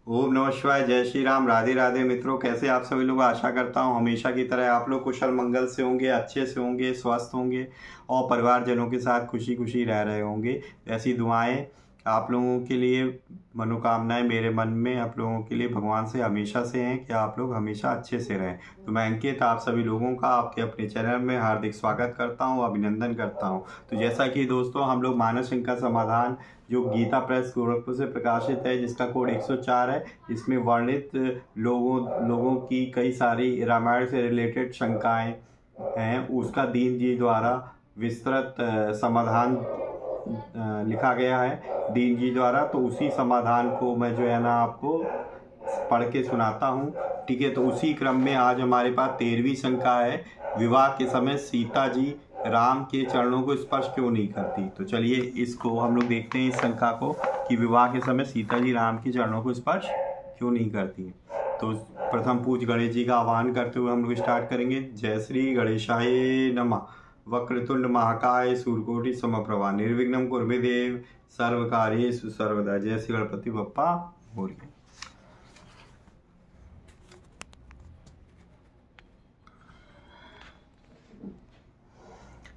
ओम नमः शिवाय। जय श्री राम। राधे राधे मित्रों, कैसे आप सभी लोग। आशा करता हूँ हमेशा की तरह आप लोग कुशल मंगल से होंगे, अच्छे से होंगे, स्वस्थ होंगे और परिवारजनों के साथ खुशी खुशी रह रहे होंगे। ऐसी दुआएं आप लोगों के लिए, मनोकामनाएं मेरे मन में आप लोगों के लिए भगवान से हमेशा से हैं कि आप लोग हमेशा अच्छे से रहें। तो मैं अंकित आप सभी लोगों का आपके अपने चैनल में हार्दिक स्वागत करता हूं, अभिनंदन करता हूं। तो जैसा कि दोस्तों हम लोग मानस का समाधान जो गीता प्रेस गोरखपुर से प्रकाशित है, जिसका कोड 104 है, इसमें वर्णित लोगों की कई सारी रामायण से रिलेटेड शंकाएं हैं, उसका दीन जी द्वारा विस्तृत समाधान लिखा गया है दीन जी द्वारा। तो उसी समाधान को मैं जो है ना आपको पढ़ के सुनाता हूँ, ठीक है। तो उसी क्रम में आज हमारे पास 13वीं शंका है, विवाह के समय सीता जी राम के चरणों को स्पर्श क्यों नहीं करती। तो चलिए इसको हम लोग देखते हैं, इस शंका को, कि विवाह के समय सीता जी राम के चरणों को स्पर्श क्यों नहीं करती। तो प्रथम पूज्य गणेश जी का आह्वान करते हुए हम लोग स्टार्ट करेंगे। जय श्री गणेशाय नमः। वक्रतुंड महाकाय सूर्यकोटि समप्रभा निर्विघ्नं कुरु मे देव सर्वकार्येषु सर्वदा। जय श्री गणपति बप्पा मोरया।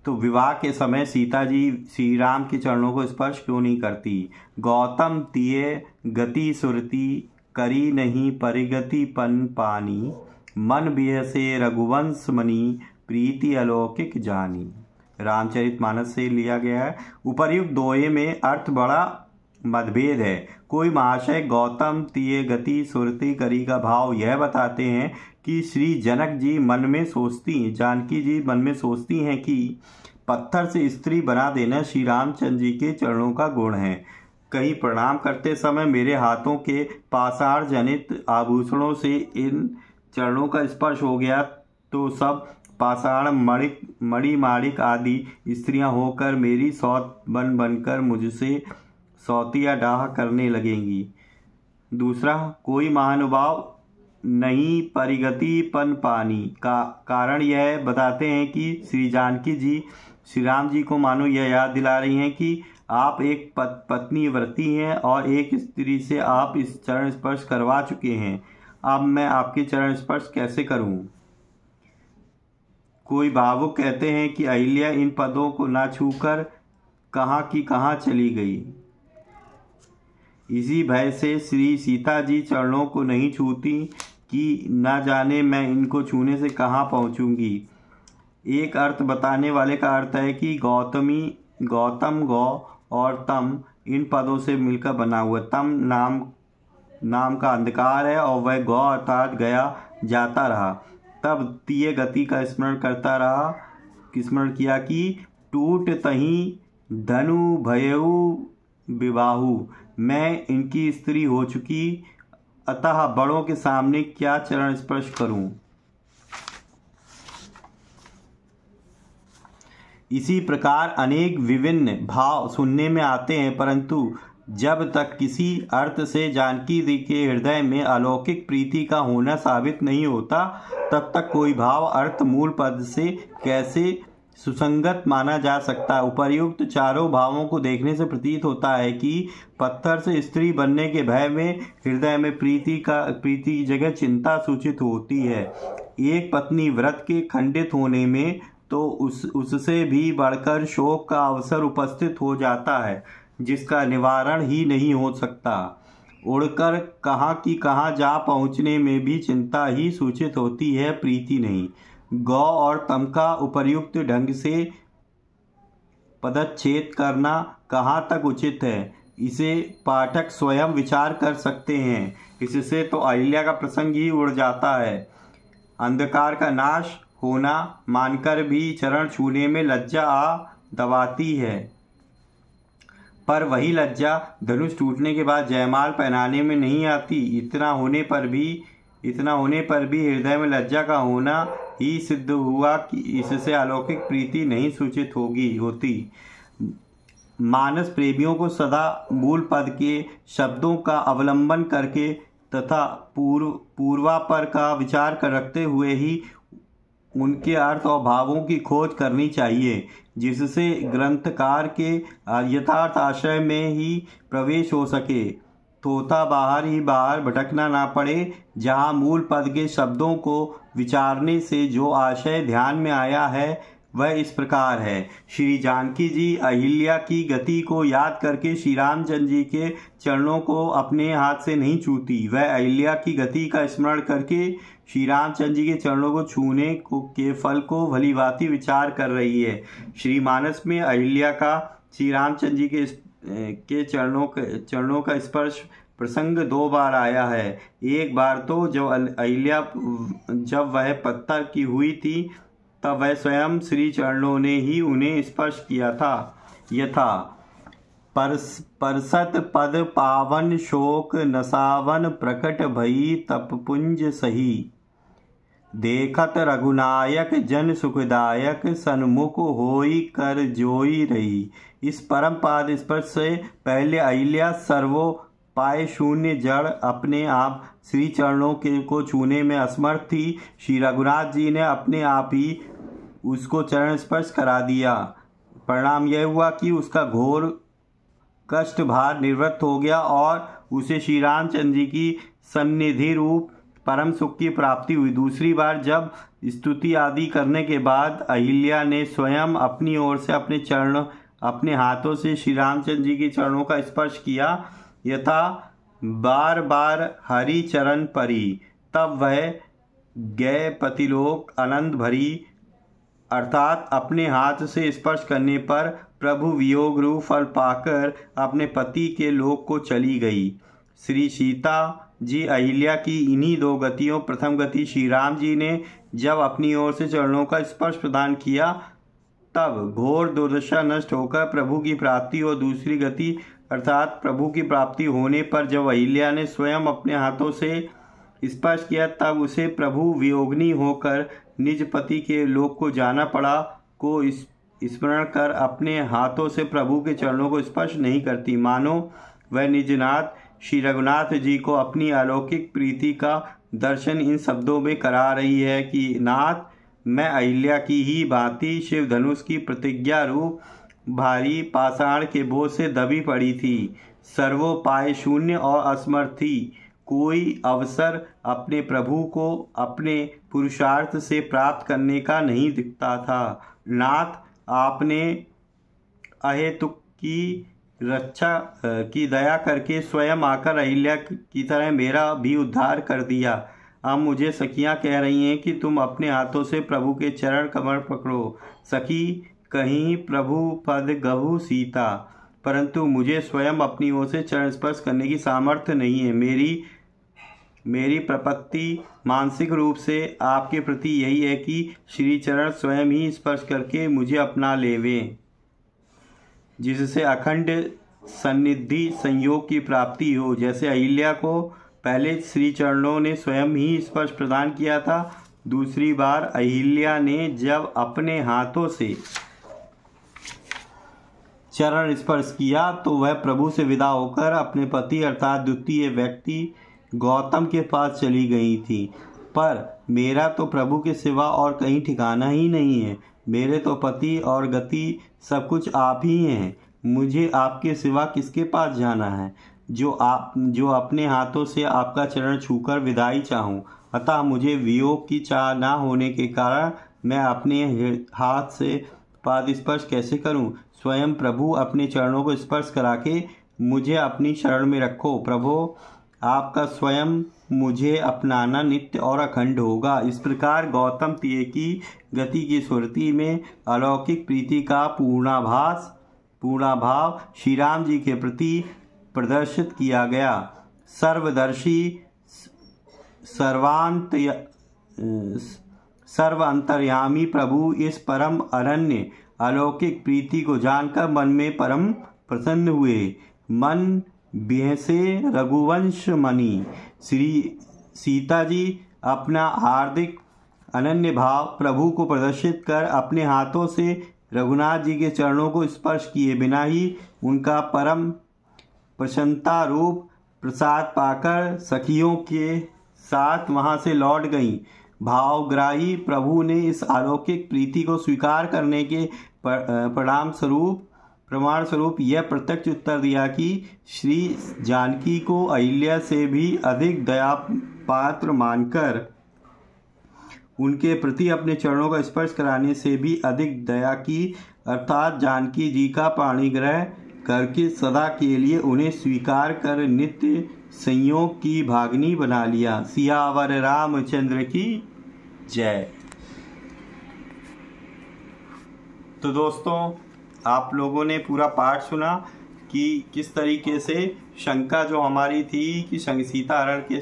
तो विवाह के समय सीता जी श्री राम के चरणों को स्पर्श क्यों नहीं करती। गौतम तिये गति सुरती करी नहीं परिगति पन पानी मन बिह से रघुवंश मणि प्रीति अलौकिक जानी। रामचरितमानस से लिया गया है। उपर्युक्त दोहे में अर्थ बड़ा मतभेद है। कोई महाशय गौतम तिये गति सुरती करी का भाव यह बताते हैं कि श्री जनक जी मन में सोचती, जानकी जी मन में सोचती हैं कि पत्थर से स्त्री बना देना श्री रामचंद्र जी के चरणों का गुण है। कहीं प्रणाम करते समय मेरे हाथों के पाषाण जनित आभूषणों से इन चरणों का स्पर्श हो गया तो सब पाषाण मणि माणिक आदि स्त्रियां होकर मेरी सौत बनकर मुझसे सौतिया डाह करने लगेंगी। दूसरा, कोई महानुभाव नहीं परिगति पन पानी का कारण यह बताते हैं कि श्री जानकी जी श्री राम जी को मानो यह याद दिला रही हैं कि आप एक पत्नी व्रती हैं और एक स्त्री से आप इस चरण स्पर्श करवा चुके हैं, अब मैं आपके चरण स्पर्श कैसे करूं। कोई भावुक कहते हैं कि अहिल्या इन पदों को ना छूकर कहाँ की कहाँ चली गई। इसी भय से श्री सीता जी चरणों को नहीं छूती कि ना जाने मैं इनको छूने से कहाँ पहुँचूंगी। एक अर्थ बताने वाले का अर्थ है कि गौतम गौ और तम इन पदों से मिलकर बना हुआ। तम नाम का अंधकार है और वह गौ अर्थात गया जाता रहा। तब तिये गति का स्मरण करता रहा, स्मरण किया कि टूट तहीं धनु भयऊ विवाहु, मैं इनकी स्त्री हो चुकी, अतः बड़ों के सामने क्या चरण स्पर्श करूं। इसी प्रकार अनेक विभिन्न भाव सुनने में आते हैं, परंतु जब तक किसी अर्थ से जानकी जी के हृदय में अलौकिक प्रीति का होना साबित नहीं होता, तब तक कोई भाव अर्थ मूल पद से कैसे सुसंगत माना जा सकता है। उपर्युक्त चारों भावों को देखने से प्रतीत होता है कि पत्थर से स्त्री बनने के भय में हृदय में प्रीति की जगह चिंता सूचित होती है। एक पत्नी व्रत के खंडित होने में तो उससे भी बढ़कर शोक का अवसर उपस्थित हो जाता है, जिसका निवारण ही नहीं हो सकता। उड़कर कहाँ की कहाँ जा पहुँचने में भी चिंता ही सूचित होती है, प्रीति नहीं। गौ और तम का उपर्युक्त ढंग से पदच्छेद करना कहाँ तक उचित है, इसे पाठक स्वयं विचार कर सकते हैं। इससे तो अहिल्या का प्रसंग ही उड़ जाता है। अंधकार का नाश होना मानकर भी चरण छूने में लज्जा आ दबाती है, पर वही लज्जा धनुष टूटने के बाद जयमाल पहनाने में नहीं आती। इतना होने पर भी हृदय में लज्जा का होना ही सिद्ध हुआ कि इससे अलौकिक प्रीति नहीं सूचित होती। मानस प्रेमियों को सदा मूल पद के शब्दों का अवलंबन करके तथा पूर्वापर का विचार कर रखते हुए ही उनके अर्थ और भावों की खोज करनी चाहिए, जिससे ग्रंथकार के यथार्थ आशय में ही प्रवेश हो सके। तोता बाहर ही बाहर भटकना ना पड़े। जहाँ मूल पद के शब्दों को विचारने से जो आशय ध्यान में आया है वह इस प्रकार है। श्री जानकी जी अहिल्या की गति को याद करके श्री रामचंद्र जी के चरणों को अपने हाथ से नहीं छूती, वह अहिल्या की गति का स्मरण करके श्री रामचंद्र जी के चरणों को छूने के फल को भलीभांति विचार कर रही है। श्री मानस में अहिल्या का श्री रामचंद्र जी के चरणों का स्पर्श प्रसंग 2 बार आया है। एक बार तो जब अहिल्या जब वह पत्थर की हुई थी तब वह स्वयं श्री चरणों ने ही उन्हें स्पर्श किया था। यथा परसत पद पावन शोक नसावन प्रकट भई तपपुंज सही, देखत रघुनायक जन सुखदायक सन्मुख होई कर जोई रही। इस परम पाद स्पर्श से पहले अहिल्या सर्वोपाय शून्य जड़ अपने आप श्री चरणों को छूने में असमर्थ थी। श्री रघुनाथ जी ने अपने आप ही उसको चरण स्पर्श करा दिया। परिणाम यह हुआ कि उसका घोर कष्ट भार निवृत्त हो गया और उसे श्री रामचंद्र जी की सन्निधि रूप परम सुख की प्राप्ति हुई। दूसरी बार जब स्तुति आदि करने के बाद अहिल्या ने स्वयं अपनी ओर से अपने हाथों से श्री रामचंद्र जी के चरणों का स्पर्श किया, यथा बार बार हरि चरण परी, तब वह गए पतिलोक आनंद भरी, अर्थात अपने हाथ से स्पर्श करने पर प्रभु वियोग रूप फल पाकर अपने पति के लोक को चली गई। श्री सीता जी अहिल्या की इन्हीं 2 गतियों, प्रथम गति श्री राम जी ने जब अपनी ओर से चरणों का स्पर्श प्रदान किया तब घोर दुर्दशा नष्ट होकर प्रभु की प्राप्ति, और दूसरी गति अर्थात प्रभु की प्राप्ति होने पर जब अहिल्या ने स्वयं अपने हाथों से स्पर्श किया तब उसे प्रभु वियोगिनी होकर निज पति के लोक को जाना पड़ा, को स्मरण कर अपने हाथों से प्रभु के चरणों को स्पर्श नहीं करती। मानो वह निजनाथ श्री रघुनाथ जी को अपनी अलौकिक प्रीति का दर्शन इन शब्दों में करा रही है कि नाथ, मैं अहिल्या की ही भांति शिव धनुष की प्रतिज्ञा रूप भारी पाषाण के बोझ से दबी पड़ी थी, सर्वोपाय शून्य और असमर्थ थी। कोई अवसर अपने प्रभु को अपने पुरुषार्थ से प्राप्त करने का नहीं दिखता था। नाथ, आपने अहेतुक की रक्षा की दया करके स्वयं आकर अहिल्या की तरह मेरा भी उद्धार कर दिया। अब मुझे सखियां कह रही हैं कि तुम अपने हाथों से प्रभु के चरण कमल पकड़ो। सखी, कहीं प्रभु पद गहु सीता, परंतु मुझे स्वयं अपनी ओर से चरण स्पर्श करने की सामर्थ्य नहीं है। मेरी प्रपत्ति मानसिक रूप से आपके प्रति यही है कि श्री चरण स्वयं ही स्पर्श करके मुझे अपना लेवें, जिससे अखंड सन्निधि संयोग की प्राप्ति हो। जैसे अहिल्या को पहले श्री चरणों ने स्वयं ही स्पर्श प्रदान किया था, दूसरी बार अहिल्या ने जब अपने हाथों से चरण स्पर्श किया तो वह प्रभु से विदा होकर अपने पति अर्थात द्वितीय व्यक्ति गौतम के पास चली गई थी। पर मेरा तो प्रभु के सिवा और कहीं ठिकाना ही नहीं है। मेरे तो पति और गति सब कुछ आप ही हैं। मुझे आपके सिवा किसके पास जाना है, जो अपने हाथों से आपका चरण छूकर विदाई चाहूँ। अतः मुझे वियोग की चाह ना होने के कारण मैं अपने हाथ से पाद स्पर्श कैसे करूं। स्वयं प्रभु अपने चरणों को स्पर्श करा के मुझे अपनी शरण में रखो। प्रभु, आपका स्वयं मुझे अपनाना नित्य और अखंड होगा। इस प्रकार गौतम तीय की गति की सुरति में अलौकिक प्रीति का पूर्णाभाव श्री राम जी के प्रति प्रदर्शित किया गया। सर्वदर्शी सर्व अंतर्यामी प्रभु इस परम अनन्य अलौकिक प्रीति को जानकर मन में परम प्रसन्न हुए। मन बिहसे रघुवंश मणि। श्री सीता जी अपना हार्दिक अनन्य भाव प्रभु को प्रदर्शित कर अपने हाथों से रघुनाथ जी के चरणों को स्पर्श किए बिना ही उनका परम प्रसन्नता रूप प्रसाद पाकर सखियों के साथ वहां से लौट गईं। भावग्राही प्रभु ने इस अलौकिक प्रीति को स्वीकार करने के परिणाम स्वरूप प्रमाण स्वरूप यह प्रत्यक्ष उत्तर दिया कि श्री जानकी को अहिल्या से भी अधिक दया पात्र मानकर उनके प्रति अपने चरणों का स्पर्श कराने से भी अधिक दया की, अर्थात जानकी जी का पाणिग्रह करके सदा के लिए उन्हें स्वीकार कर नित्य संयोग की भागनी बना लिया। सियावर रामचंद्र की जय। तो दोस्तों, आप लोगों ने पूरा पाठ सुना कि किस तरीके से शंका जो हमारी थी कि सीता हरण के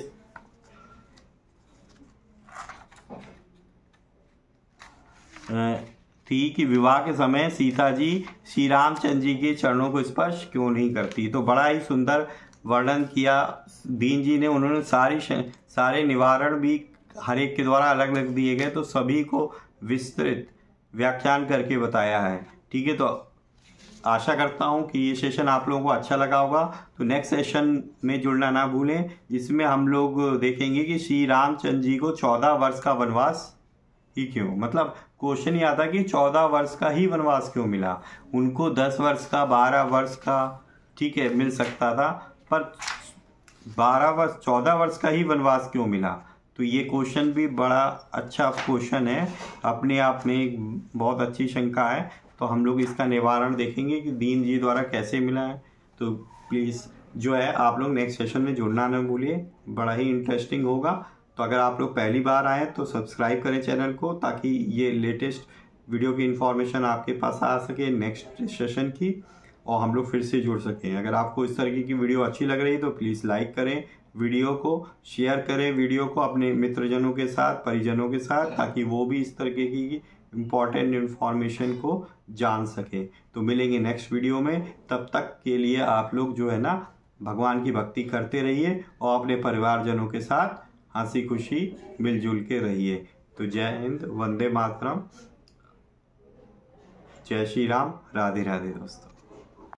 थी कि विवाह के समय सीता जी श्री रामचंद्र जी के चरणों को स्पर्श क्यों नहीं करती। तो बड़ा ही सुंदर वर्णन किया दीन जी ने। उन्होंने सारे निवारण भी हर एक के द्वारा अलग अलग दिए गए, तो सभी को विस्तृत व्याख्यान करके बताया है। ठीक है, तो आशा करता हूँ कि ये सेशन आप लोगों को अच्छा लगा होगा। तो नेक्स्ट सेशन में जुड़ना ना भूलें, जिसमें हम लोग देखेंगे कि श्री रामचंद्र जी को 14 वर्ष का वनवास ही क्यों, मतलब क्वेश्चन ही आता कि 14 वर्ष का ही वनवास क्यों मिला। उनको 10 वर्ष का, 12 वर्ष का, ठीक है, मिल सकता था, पर 14 वर्ष का ही वनवास क्यों मिला। तो ये क्वेश्चन भी बड़ा अच्छा क्वेश्चन है, अपने आप में एक बहुत अच्छी शंका है। तो हम लोग इसका निवारण देखेंगे कि दीन जी द्वारा कैसे मिला है। तो प्लीज़ जो है आप लोग नेक्स्ट सेशन में जुड़ना न भूलिए, बड़ा ही इंटरेस्टिंग होगा। तो अगर आप लोग पहली बार आए तो सब्सक्राइब करें चैनल को, ताकि ये लेटेस्ट वीडियो की इन्फॉर्मेशन आपके पास आ सके नेक्स्ट सेशन की, और हम लोग फिर से जुड़ सकें। अगर आपको इस तरीके की वीडियो अच्छी लग रही है तो प्लीज़ लाइक करें वीडियो को, शेयर करें वीडियो को अपने मित्रजनों के साथ, परिजनों के साथ, ताकि वो भी इस तरीके की इम्पॉर्टेंट इन्फॉर्मेशन को जान सकें। तो मिलेंगे नेक्स्ट वीडियो में, तब तक के लिए आप लोग जो है ना भगवान की भक्ति करते रहिए और अपने परिवारजनों के साथ हंसी खुशी मिलजुल के रहिए। तो जय हिंद, वंदे मातरम, जय श्री राम, राधे राधे दोस्तों।